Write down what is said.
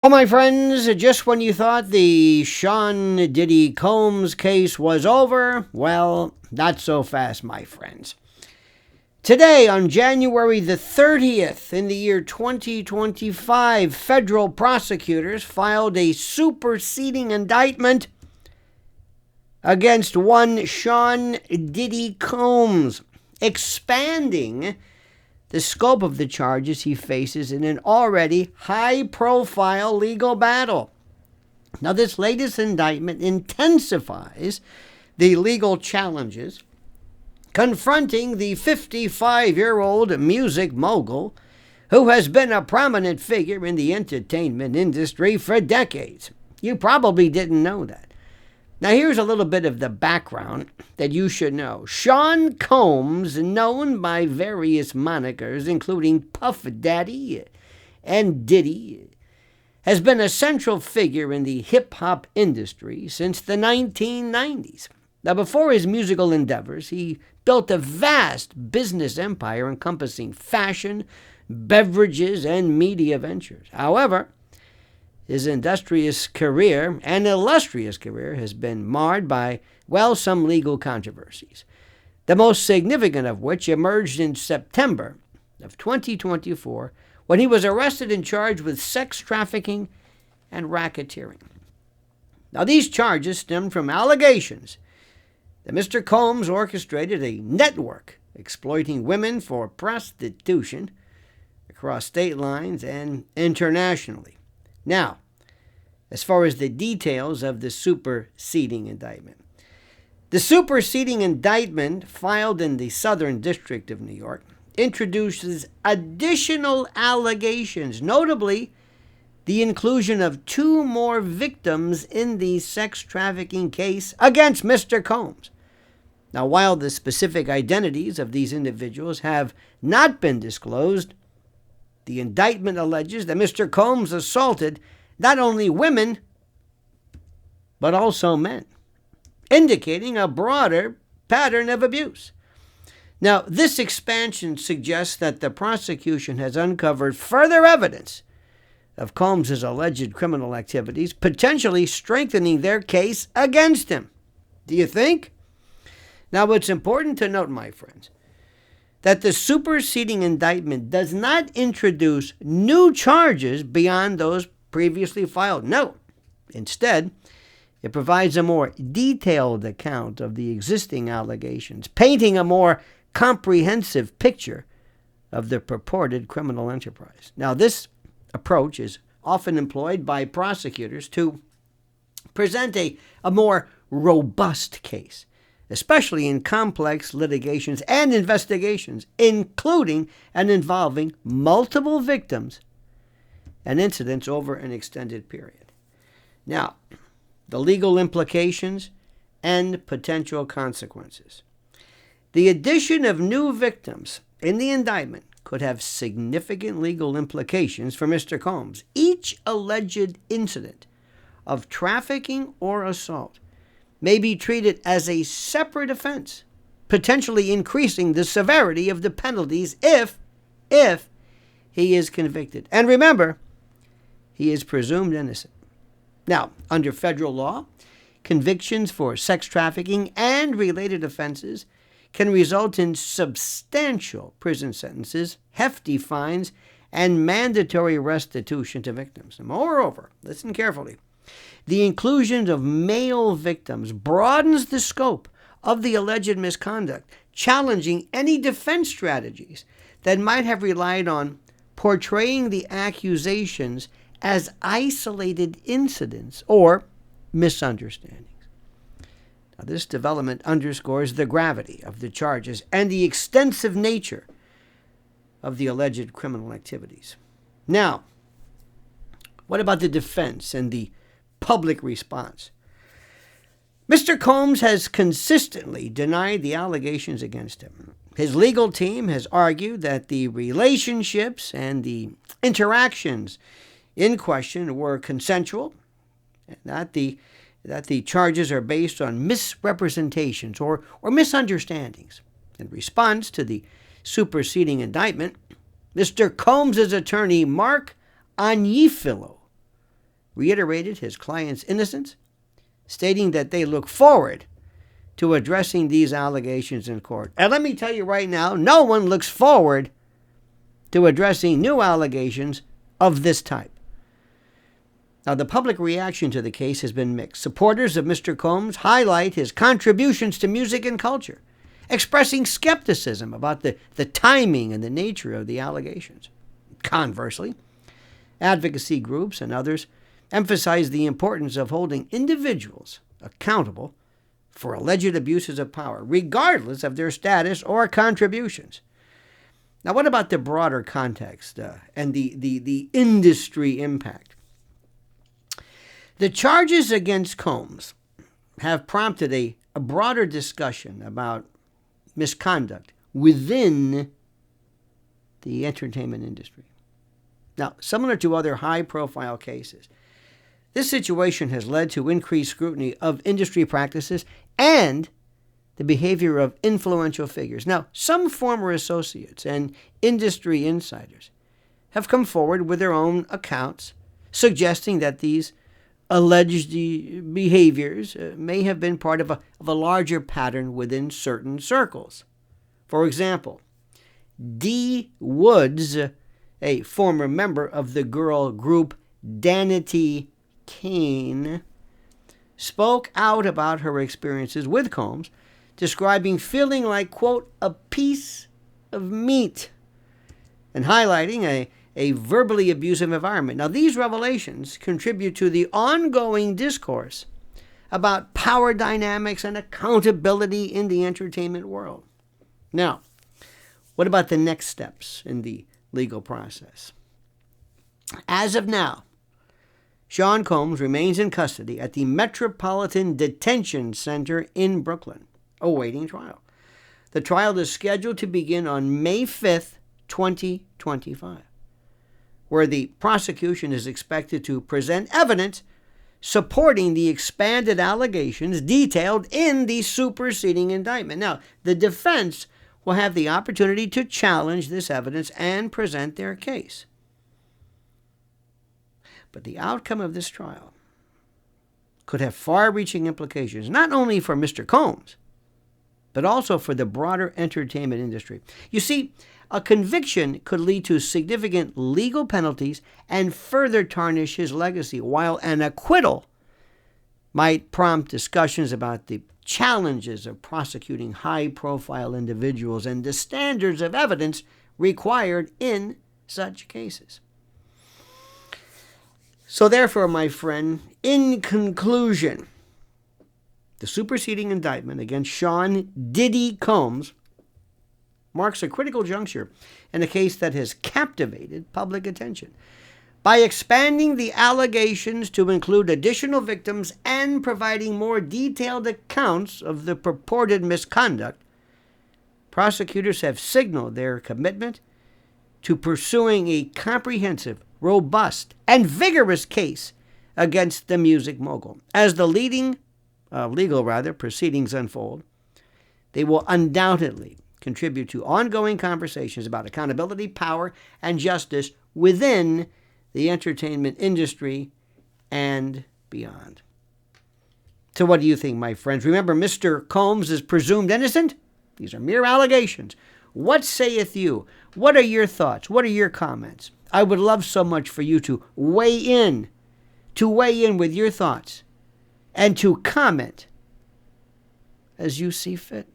Well, my friends, just when you thought the Sean Diddy Combs case was over, well, not so fast, my friends. Today, on January the 30th, in the year 2025, federal prosecutors filed a superseding indictment against one Sean Diddy Combs, expanding the scope of the charges he faces in an already high-profile legal battle. Now, this latest indictment intensifies the legal challenges confronting the 55-year-old music mogul who has been a prominent figure in the entertainment industry for decades. You probably didn't know that. Now, here's a little bit of the background that you should know. Sean Combs, known by various monikers, including Puff Daddy and Diddy, has been a central figure in the hip-hop industry since the 1990s. Now, before his musical endeavors, he built a vast business empire encompassing fashion, beverages, and media ventures. However, his illustrious career has been marred by, some legal controversies, the most significant of which emerged in September of 2024 when he was arrested and charged with sex trafficking and racketeering. Now, these charges stemmed from allegations that Mr. Combs orchestrated a network exploiting women for prostitution across state lines and internationally. Now, as far as the details of the superseding indictment. The superseding indictment filed in the Southern District of New York introduces additional allegations, notably the inclusion of 2 more victims in the sex trafficking case against Mr. Combs. Now, while the specific identities of these individuals have not been disclosed, the indictment alleges that Mr. Combs assaulted not only women, but also men, indicating a broader pattern of abuse. Now, this expansion suggests that the prosecution has uncovered further evidence of Combs' alleged criminal activities, potentially strengthening their case against him. Do you think? Now, it's important to note, my friends, that the superseding indictment does not introduce new charges beyond those previously filed. No. Instead, it provides a more detailed account of the existing allegations, painting a more comprehensive picture of the purported criminal enterprise. Now, this approach is often employed by prosecutors to present a more robust case, especially in complex litigations and investigations, including and involving multiple victims and incidents over an extended period. Now, the legal implications and potential consequences. The addition of new victims in the indictment could have significant legal implications for Mr. Combs. Each alleged incident of trafficking or assault may be treated as a separate offense, potentially increasing the severity of the penalties if he is convicted. And remember, he is presumed innocent. Now, under federal law, convictions for sex trafficking and related offenses can result in substantial prison sentences, hefty fines, and mandatory restitution to victims. Moreover, listen carefully, the inclusion of male victims broadens the scope of the alleged misconduct, challenging any defense strategies that might have relied on portraying the accusations as isolated incidents or misunderstandings. Now, this development underscores the gravity of the charges and the extensive nature of the alleged criminal activities. Now, what about the defense and the public response? Mr. Combs has consistently denied the allegations against him. His legal team has argued that the relationships and the interactions in question were consensual, and that the charges are based on misrepresentations or misunderstandings. In response to the superseding indictment, Mr. Combs' attorney, Mark Anyifilo, reiterated his client's innocence, stating that they look forward to addressing these allegations in court. And let me tell you right now, no one looks forward to addressing new allegations of this type. Now, the public reaction to the case has been mixed. Supporters of Mr. Combs highlight his contributions to music and culture, expressing skepticism about the timing and the nature of the allegations. Conversely, advocacy groups and others emphasize the importance of holding individuals accountable for alleged abuses of power, regardless of their status or contributions. Now, what about the broader context and the industry impact? The charges against Combs have prompted a broader discussion about misconduct within the entertainment industry. Now, similar to other high-profile cases, this situation has led to increased scrutiny of industry practices and the behavior of influential figures. Now, some former associates and industry insiders have come forward with their own accounts, suggesting that these alleged behaviors may have been part of a larger pattern within certain circles. For example, Dee Woods, a former member of the girl group Danity Kane, spoke out about her experiences with Combs, describing feeling like, quote, a piece of meat, and highlighting a verbally abusive environment. Now, these revelations contribute to the ongoing discourse about power dynamics and accountability in the entertainment world. Now, what about the next steps in the legal process? As of now, Sean Combs remains in custody at the Metropolitan Detention Center in Brooklyn, awaiting trial. The trial is scheduled to begin on May 5th, 2025, where the prosecution is expected to present evidence supporting the expanded allegations detailed in the superseding indictment. Now, the defense will have the opportunity to challenge this evidence and present their case. But the outcome of this trial could have far-reaching implications, not only for Mr. Combs, but also for the broader entertainment industry. You see, a conviction could lead to significant legal penalties and further tarnish his legacy, while an acquittal might prompt discussions about the challenges of prosecuting high-profile individuals and the standards of evidence required in such cases. So therefore, my friend, in conclusion, the superseding indictment against Sean Diddy Combs marks a critical juncture in a case that has captivated public attention. By expanding the allegations to include additional victims and providing more detailed accounts of the purported misconduct, prosecutors have signaled their commitment to pursuing a comprehensive, robust, and vigorous case against the music mogul. As the legal proceedings unfold, they will undoubtedly contribute to ongoing conversations about accountability, power, and justice within the entertainment industry and beyond. So what do you think, my friends? Remember, Mr. Combs is presumed innocent. These are mere allegations. What sayeth you? What are your thoughts? What are your comments? I would love so much for you to weigh in with your thoughts and to comment as you see fit.